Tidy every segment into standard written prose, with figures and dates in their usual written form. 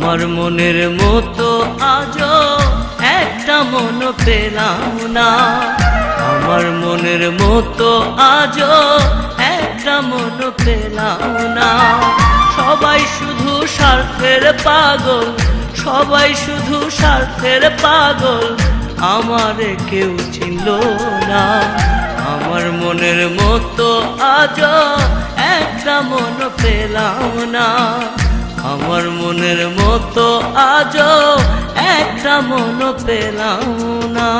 আমার মনের মতো আজও একটা মন পেলাম না। আমার মনের মতো আজও একটা মন পেলাম না। সবাই শুধু স্বার্থের পাগল, সবাই শুধু স্বার্থের পাগল, আমারে কেউ চিনল না। আমার মনের মতো আজও একটা মন পেলাম না। আমার মনের মতো আজও একটা মন পেলাম না।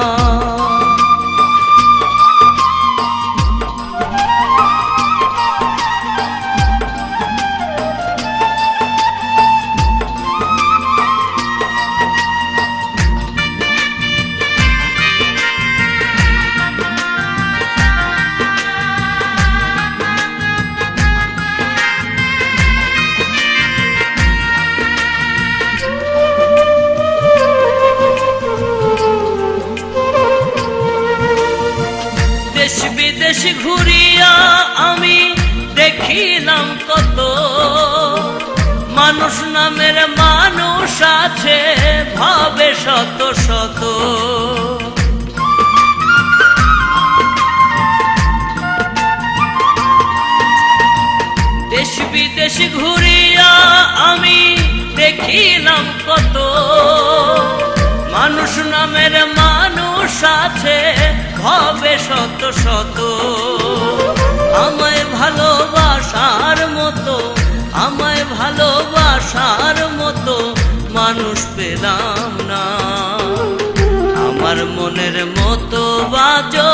দেশ বিদেশ ঘুরিয়া আমি দেখিলাম কত, মানুষ নামের মানুষ আছে ভাবে শত শত। দেশ বিদেশ ঘুরিয়া আমি দেখিলাম কত, মানুষ নামের মানুষ আছে ভাবে শত শত। আমায় ভালোবাসার মতো, আমায় ভালোবাসার মতো মানুষ পেলাম না। আমার মনের মতো বাজো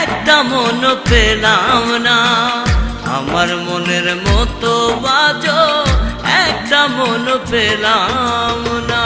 একটা মন পেলাম না। আমার মনের মতো বাজো একটা মন পেলাম না।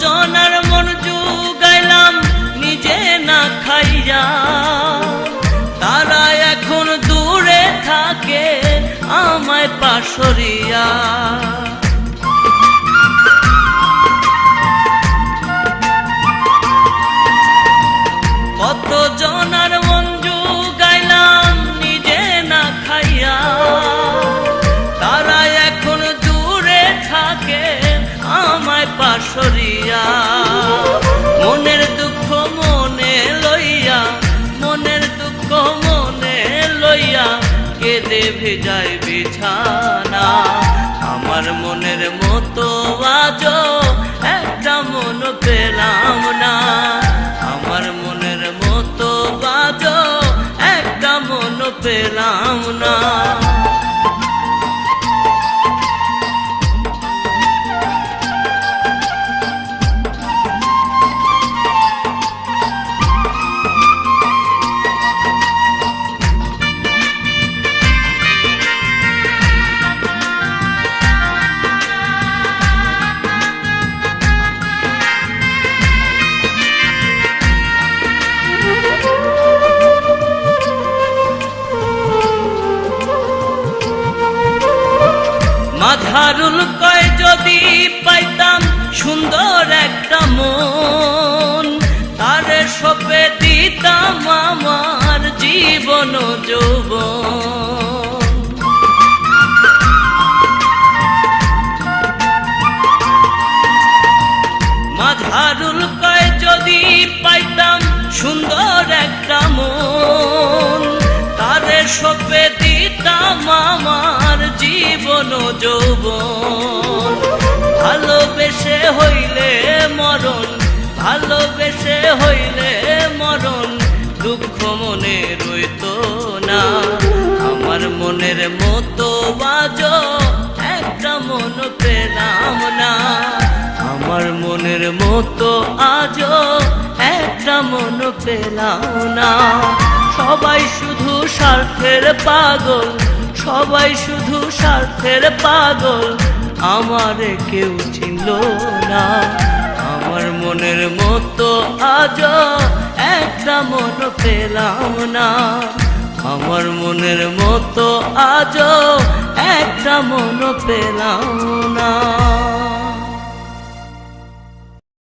জনার মন জুগাইলাম নিজে না খাইয়া, তারা এখন দূরে থাকে আমায় পাশরিয়া। কত জনার মন জুগাইলাম নিজে না খাইয়া, তারা এখন দূরে থাকে আমায় পাশরিয়া। মনের দুঃখ মনে লইয়া, মনের দুঃখ মনে লইয়া কেঁদে ভেজায় বিছানা। আমার মনের মতো আজও একটা মন পেলাম না। আমার মনের মতো আজও একটা মন পেলাম না। মাঝারুল কয় যদি পাইতাম সুন্দর একটা মন, তারে সপে দিতাম আমার জীবন যৌবন। মাঝারুল কয় যদি পাইতাম সুন্দর একটা মন, তারে সপে দিতাম আমার জীবন যৌবন। ভালোবেসে হইলে মরণ, ভালোবেসে হইলে মরণ, দুঃখ মনে রইত না। আমার মনের মতো বাজো একটা মন পেলাম না। আমার মনের মতো আজও একটা মন পেলাম না। সবাই শুধু স্বার্থের পাগল, সবাই শুধু স্বার্থের পাগল, আমারে কেউ চিনল না। আমার মনের মতো আজও একটা মন পেলাম না। আমার মনের মতো আজও একটা মন পেলাম না।